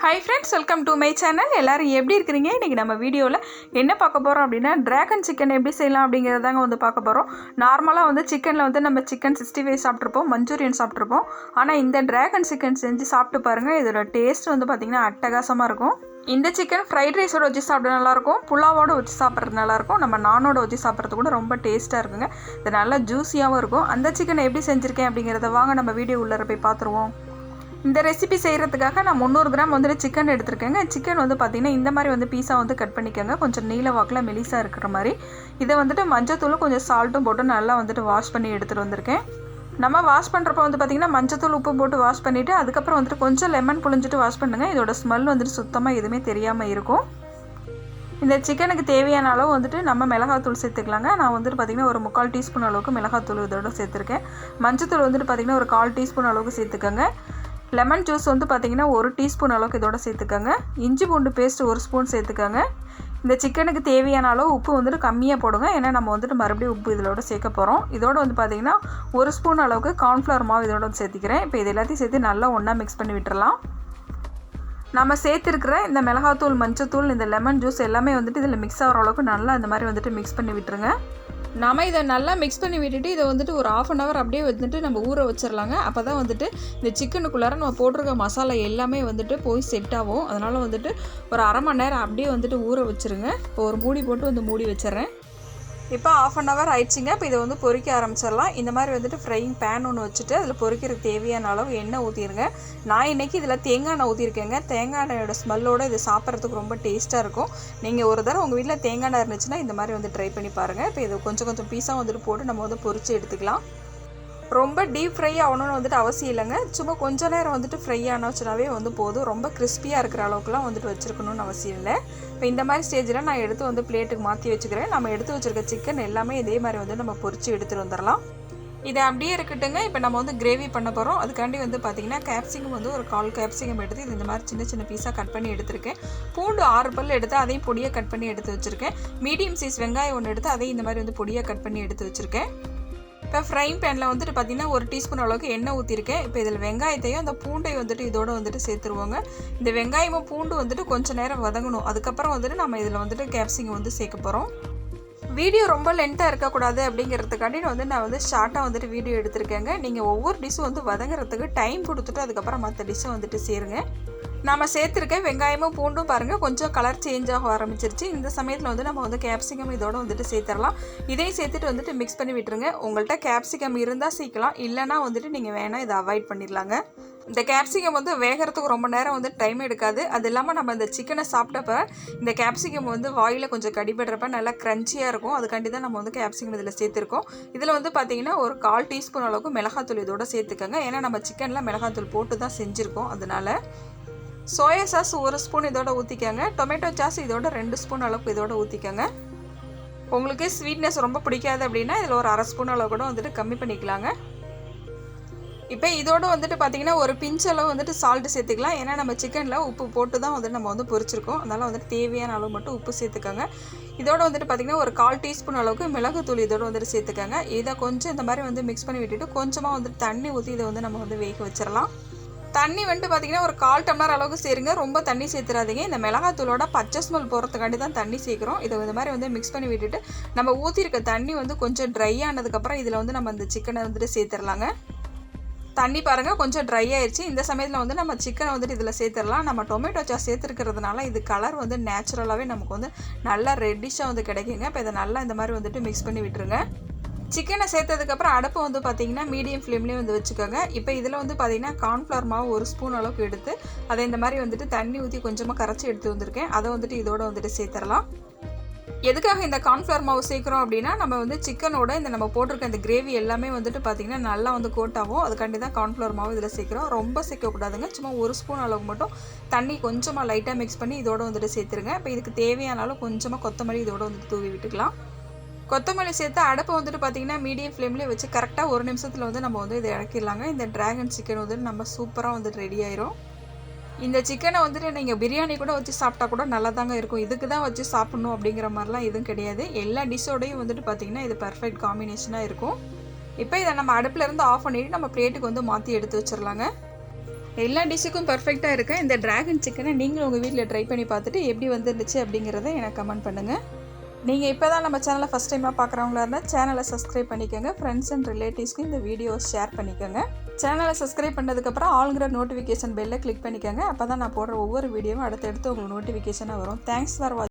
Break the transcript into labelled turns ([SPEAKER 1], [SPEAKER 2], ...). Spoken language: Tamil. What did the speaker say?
[SPEAKER 1] Hi friends, welcome to my channel. எல்லாரும் எப்படி இருக்கீங்க? இன்னைக்கு நம்ம வீடியோல என்ன பார்க்க போறோம் அப்படினா டிராகன் சிக்கன் எப்படி செய்யலாம் அப்படிங்கறத தாங்க வந்து பார்க்க போறோம். நார்மலா வந்து சிக்கன்ல வந்து நம்ம சிக்கன் 65 சாப்பிட்டுருப்போம், மஞ்சூரியன் சாப்பிட்டுருப்போம். ஆனா இந்த டிராகன் சிக்கன் செஞ்சு சாப்பிட்டு பாருங்க. இதோட டேஸ்ட் வந்து பாத்தீங்கன்னா அட்டகாசமா இருக்கும். இந்த சிக்கன் ஃப்ரைட் ரைஸோட வச்சு சாப்பிட நல்லா இருக்கும், புலாவோட வச்சு சாப்பிட்றது நல்லா இருக்கும், நம்ம நானோட வச்சு சாப்பிட்றது கூட ரொம்ப டேஸ்ட்டாக இருக்குங்க. இது நல்லா ஜூஸியாகவும் இருக்கும். அந்த சிக்கனை எப்படி செஞ்சுருக்கேன் அப்படிங்கிறத வாங்க நம்ம வீடியோ உள்ளே போய் பார்த்துருவோம். இந்த ரெசிபி செய்கிறதுக்காக நான் 300 கிராம் வந்துட்டு சிக்கன் எடுத்துருக்கேங்க. சிக்கன் வந்து பார்த்திங்கன்னா இந்த மாதிரி வந்து பீஸா வந்து கட் பண்ணிக்கோங்க, கொஞ்சம் நீல வாக்கில் மெலிசாக இருக்கிற மாதிரி. இதை வந்துட்டு மஞ்சத்தூளும் கொஞ்சம் சால்ட்டும் போட்டு நல்லா வந்துட்டு வாஷ் பண்ணி எடுத்துகிட்டு வந்திருக்கேன். நம்ம வாஷ் பண்ணுறப்ப வந்து பார்த்திங்கன்னா மஞ்சத்தூள் உப்பு போட்டு வாஷ் பண்ணிவிட்டு அதுக்கப்புறம் வந்துட்டு கொஞ்சம் லெமன் புழிஞ்சிட்டு வாஷ் பண்ணுங்கள். இதோட ஸ்மெல் வந்துட்டு சுத்தமாக எதுவுமே தெரியாமல் இருக்கும். இந்த சிக்கனுக்கு தேவையான அளவு வந்துட்டு நம்ம மிளகாத்தூள் சேர்த்துக்கலாங்க. நான் வந்துட்டு பார்த்திங்கன்னா ஒரு 3/4 டீஸ்பூன் அளவுக்கு மிளகாத்தூள் இதோட சேர்த்துருக்கேன். மஞ்சத்தூள் வந்துட்டு பார்த்திங்கன்னா ஒரு 1/4 டீஸ்பூன் அளவுக்கு சேர்த்துக்கோங்க. லெமன் ஜூஸ் வந்து பார்த்திங்கன்னா 1 டீஸ்பூன் அளவுக்கு இதோட சேர்த்துக்கோங்க. இஞ்சி பூண்டு பேஸ்ட் 1 ஸ்பூன் சேர்த்துக்கோங்க. இந்த சிக்கனுக்கு தேவையான அளவு உப்பு வந்துட்டு கம்மியாக போடுங்க, ஏன்னா நம்ம வந்துட்டு மறுபடியும் உப்பு இதோட சேர்க்க போகிறோம். இதோட வந்து பார்த்திங்கன்னா 1 ஸ்பூன் அளவுக்கு கார்ன்ஃப்ளவர் மாவு இதோட வந்து சேர்த்துக்கிறேன். இப்போ இது எல்லாத்தையும் சேர்த்து நல்லா ஒன்றா மிக்ஸ் பண்ணி விட்டுறலாம். நம்ம சேர்த்துருக்கிற இந்த மிளகாத்தூள், மஞ்சத்தூள், இந்த லெமன் ஜூஸ் எல்லாமே வந்துட்டு இதில் மிக்ஸ் ஆகிற அளவுக்கு நல்லா இந்த மாதிரி வந்துட்டு மிக்ஸ் பண்ணி விட்டுருங்க. நம்ம இதை நல்லா மிக்ஸ் பண்ணி விட்டுட்டு இதை வந்துட்டு ஒரு 1/2 hour அப்படியே வந்துட்டு நம்ம ஊற வச்சிடலாங்க. அப்போ தான் வந்துட்டு இந்த சிக்கனுக்குள்ளார நம்ம போட்டிருக்க மசாலா எல்லாமே வந்துட்டு போய் செட் ஆகும். அதனால் வந்துட்டு ஒரு 1/2 மணி நேரம் அப்படியே வந்துட்டு ஊற வச்சுருங்க. இப்போ ஒரு மூடி போட்டு வந்து மூடி வச்சிட்றேன். இப்போ 1/2 hour ஆயிடுச்சுங்க. இப்போ இதை வந்து பொரிக்க ஆரம்பிச்சிடலாம். இந்த மாதிரி வந்துட்டு ஃப்ரையிங் பேன் ஒன்று வச்சுட்டு அதில் பொரிக்கிறதுக்கு தேவையான அளவு எண்ணெய் ஊற்றிடுங்க. நான் இன்றைக்கி இதில் தேங்காய் எண்ணெய் ஊற்றிருக்கேங்க. தேங்காய் எண்ணெயோட ஸ்மெல்லோடு இது சாப்பிட்றதுக்கு ரொம்ப டேஸ்ட்டாக இருக்கும். நீங்கள் ஒரு தடவை உங்கள் வீட்டில் தேங்காய் எண்ணெய் இருந்துச்சுன்னா இந்த மாதிரி வந்து ட்ரை பண்ணி பாருங்கள். இப்போ இது கொஞ்சம் பீஸாக வந்துட்டு போட்டு நம்ம வந்து பொரித்து எடுத்துக்கலாம். ரொம்ப டீப் ஃப்ரை ஆகணும்னு வந்துட்டு அவசியம் இல்லைங்க. சும்மா கொஞ்ச நேரம் வந்துட்டு ஃப்ரை ஆனச்சுனாவே வந்து போதும். ரொம்ப கிறிஸ்பியாக இருக்கிற அளவுக்குலாம் வந்துட்டு வச்சுருக்கணும்னு அவசியம் இல்லை. இப்போ இந்த மாதிரி ஸ்டேஜில் நான் எடுத்து வந்து பிளேட்டுக்கு மாற்றி வச்சுக்கிறேன். நம்ம எடுத்து வச்சுருக்க சிக்கன் எல்லாமே இதே மாதிரி வந்து நம்ம பொரித்து எடுத்துகிட்டு வந்துடலாம். இது அப்படியே இருக்கட்டுங்க. இப்போ நம்ம வந்து கிரேவி பண்ண போகிறோம். அதுக்காண்டி வந்து பார்த்திங்கன்னா கேப்சிகம் வந்து ஒரு 1/4 கேப்சிகம் எடுத்து இது இந்த மாதிரி சின்ன பீஸாக கட் பண்ணி எடுத்துருக்கேன். பூண்டு 6 பல் எடுத்து அதையும் பொடியாக கட் பண்ணி எடுத்து வச்சுருக்கேன். மீடியம் சைஸ் வெங்காயம் ஒன்று எடுத்து அதையும் இந்த மாதிரி வந்து பொடியாக கட் பண்ணி எடுத்து வச்சுருக்கேன். இப்போ ஃப்ரைங் பேனில் வந்துட்டு பார்த்திங்கன்னா 1 டீஸ்பூன் அளவுக்கு எண்ணெய் ஊற்றிருக்கேன். இப்போ இதில் வெங்காயத்தையும் அந்த பூண்டையும் வந்துட்டு இதோடு வந்துட்டு சேர்த்துருவோங்க. இந்த வெங்காயமும் பூண்டு வந்துட்டு கொஞ்சம் நேரம் வதங்கணும். அதுக்கப்புறம் வந்துட்டு நம்ம இதில் வந்துட்டு கேப்சிகம் வந்து சேர்க்க போகிறோம். வீடியோ ரொம்ப லென்த்தாக இருக்கக்கூடாது அப்படிங்கிறதுக்காண்டி நான் வந்து ஷார்ட்டாக வந்துட்டு வீடியோ எடுத்திருக்கேங்க. நீங்கள் ஒவ்வொரு டிஷ்ஷும் வந்து வதங்குறதுக்கு டைம் கொடுத்துட்டு அதுக்கப்புறம் மற்ற டிஷ்ஷை வந்துட்டு சேருங்க. நம்ம சேர்த்துருக்க வெங்காயமும் பூண்டும் பாருங்கள் கொஞ்சம் கலர் சேஞ்ச் ஆக ஆரம்பிச்சிருச்சு. இந்த சமயத்தில் வந்து நம்ம வந்து கேப்சிகம் இதோட வந்துட்டு சேர்த்துடலாம். இதையும் சேர்த்துட்டு வந்துட்டு மிக்ஸ் பண்ணி விட்டுருங்க. உங்கள்கிட்ட கேப்சிகம் இருந்தால் சேர்க்கலாம், இல்லைனா வந்துட்டு நீங்கள் வேணால் இதை அவாய்ட் பண்ணிடலாங்க. இந்த கேப்சிகம் வந்து வேகிறதுக்கு ரொம்ப நேரம் வந்து டைம் எடுக்காது. அது இல்லாமல் நம்ம இந்த சிக்கனை சாப்பிட்டப்ப இந்த கேப்சிகம் வந்து வாயில் கொஞ்சம் கடிபடுறப்ப நல்லா க்ரன்ச்சியாக இருக்கும். அதுக்காண்டி தான் நம்ம வந்து கேப்சிகம் இதில் சேர்த்துருக்கோம். இதில் வந்து பார்த்திங்கன்னா ஒரு 1/4 டீஸ்பூன் அளவுக்கு மிளகாத்தூள் இதோட சேர்த்துக்கோங்க. ஏன்னா நம்ம சிக்கனில் மிளகாத்தூள் போட்டு தான் செஞ்சுருக்கோம். அதனால் சோயா சாஸ் 1 ஸ்பூன் இதோட ஊற்றிக்கோங்க. டொமேட்டோ சாஸ் இதோட 2 ஸ்பூன் அளவுக்கு இதோட ஊற்றிக்கோங்க. உங்களுக்கு ஸ்வீட்னஸ் ரொம்ப பிடிக்காது அப்படின்னா இதில் ஒரு 1/2 ஸ்பூன் அளவு கூட வந்துட்டு கம்மி பண்ணிக்கலாங்க. இப்போ இதோடு வந்துட்டு பார்த்திங்கன்னா ஒரு பிஞ்ச் அளவு வந்துட்டு சால்ட்டு சேர்த்துக்கலாம். ஏன்னா நம்ம சிக்கனில் உப்பு போட்டு தான் வந்துட்டு நம்ம வந்து பொரிச்சிருக்கோம். அதனால் வந்துட்டு தேவையான அளவு மட்டும் உப்பு சேர்த்துக்கோங்க. இதோட வந்துட்டு பார்த்திங்கன்னா ஒரு 1/4 டீஸ்பூன் அளவுக்கு மிளகுத்தூள் இதோட வந்துட்டு சேர்த்துக்கோங்க. இதை கொஞ்சம் இந்த மாதிரி வந்து மிக்ஸ் பண்ணி விட்டுட்டு கொஞ்சமாக வந்துட்டு தண்ணி ஊற்றி இதை வந்து நம்ம வந்து வேக வச்சிடலாம். தண்ணி வந்துட்டு பார்த்திங்கன்னா ஒரு 1/4 டம்ளர் அளவுக்கு சேருங்க. ரொம்ப தண்ணி சேர்த்துறாதீங்க. இந்த மிளகாத்தூளோட பச்சை ஸ்மெல் போகிறதுக்காண்டி தான் தண்ணி சேர்க்குறோம். இதை இந்த மாதிரி வந்து மிக்ஸ் பண்ணி விட்டுட்டு நம்ம ஊற்றிருக்க தண்ணி வந்து கொஞ்சம் ட்ரை ஆனதுக்கப்புறம் இதில் வந்து நம்ம இந்த சிக்கனை வந்துட்டு சேர்த்துடலாங்க. தண்ணி பாருங்கள் கொஞ்சம் ட்ரை ஆயிடுச்சு. இந்த சமயத்தில் வந்து நம்ம சிக்கனை வந்துட்டு இதில் சேர்த்துடலாம். நம்ம டொமேட்டோ சாஸ் சேர்த்துருக்கிறதுனால இது கலர் வந்து நேச்சுரலாகவே நமக்கு வந்து நல்லா ரெட்டிஷாக வந்து கிடைக்குங்க. இப்போ இதை நல்லா இந்த மாதிரி வந்துட்டு மிக்ஸ் பண்ணி விட்டுருங்க. சிக்கனை சேர்த்ததுக்கப்புறம் அடுப்பு வந்து பார்த்திங்கன்னா மீடியம் ஃப்ளேம்லேயே வந்து வச்சுக்கோங்க. இப்போ இதில் வந்து பார்த்திங்கன்னா கார்ன்ஃப்ளவர் மாவு 1 ஸ்பூன் அளவுக்கு எடுத்து அதை இந்த மாதிரி வந்துட்டு தண்ணி ஊற்றி கொஞ்சமாக கரைச்சி எடுத்து வந்திருக்கேன். அதை வந்துட்டு இதோட வந்துட்டு சேர்த்துடலாம். எதுக்காக இந்த கார்ன்ஃப்ளவர் மாவு சேர்க்குறோம் அப்படின்னா நம்ம வந்து சிக்கனோட இந்த நம்ம போட்டிருக்க இந்த கிரேவி எல்லாமே வந்துட்டு பார்த்திங்கன்னா நல்லா வந்து கோட் ஆகும். அதுக்காண்டி தான் கார்ன்ஃப்ளவர் மாவு இதில் சேர்க்குறோம். ரொம்ப சேர்க்கக்கூடாதுங்க. சும்மா 1 ஸ்பூன் அளவுக்கு மட்டும் தண்ணி கொஞ்சமாக லைட்டாக மிக்ஸ் பண்ணி இதோட வந்துட்டு சேர்த்துருங்க. இப்போ இதுக்கு தேவையான அளவு கொஞ்சமாக கொத்தமல்லி இதோட வந்துட்டு தூவி விட்டுக்கலாம். கொத்தமல்லி சேர்த்து அடுப்பை வந்துட்டு பார்த்திங்கன்னா மீடியம் ஃப்ளேம்லேயே வச்சு கரெக்டாக 1 நிமிஷத்தில் வந்து நம்ம வந்து இதை இறக்கிடலாங்க. இந்த டிராகன் சிக்கன் வந்துட்டு நம்ம சூப்பராக வந்துட்டு ரெடி ஆயிரும். இந்த சிக்கனை வந்துட்டு நீங்கள் பிரியாணி கூட வச்சு சாப்பிட்டா கூட நல்லா தாங்க இருக்கும். இதுக்கு தான் வச்சு சாப்பிட்ணும் அப்படிங்கிற மாதிரிலாம் எதுவும் கிடையாது. எல்லா டிஷ்ஷோடையும் வந்துட்டு பார்த்திங்கன்னா இது பர்ஃபெக்ட் காம்பினேஷனாக இருக்கும். இப்போ இதை நம்ம அடுப்புலேருந்து ஆஃப் பண்ணிவிட்டு நம்ம பிளேட்டுக்கு வந்து மாற்றி எடுத்து வச்சிடலாங்க. எல்லா டிஷ்ஷுக்கும் பர்ஃபெக்டாக இருக்க இந்த டிராகன் சிக்கனை நீங்களும் உங்கள் வீட்டில் ட்ரை பண்ணி பார்த்துட்டு எப்படி வந்துருந்துச்சு அப்படிங்கிறத எனக்கு கமெண்ட் பண்ணுங்கள். நீங்கள் இப்போ தான் நம்ம சேனலை ஃபஸ்ட் டைமாக பார்க்குறவங்களா இருந்தால் சேனலை சப்ஸ்கிரைப் பண்ணிக்கோங்க. ஃப்ரெண்ட்ஸ் அண்ட் ரிலேட்டிவ்ஸ்க்கு இந்த வீடியோ ஷேர் பண்ணிக்கோங்க. சேனலை சப்ஸ்கிரைப் பண்ணதுக்கப்புறம் ஆளுங்கிற நோட்டிஃபிகேஷன் பெல்லை கிளிக் பண்ணிக்கோங்க. அப்போ தான் நான் போடுற ஒவ்வொரு வீடியோவும் அடுத்தடுத்து உங்களுக்கு நோட்டிஃபிகேஷனாக வரும். தேங்க்ஸ் ஃபார் வாட்சிங்.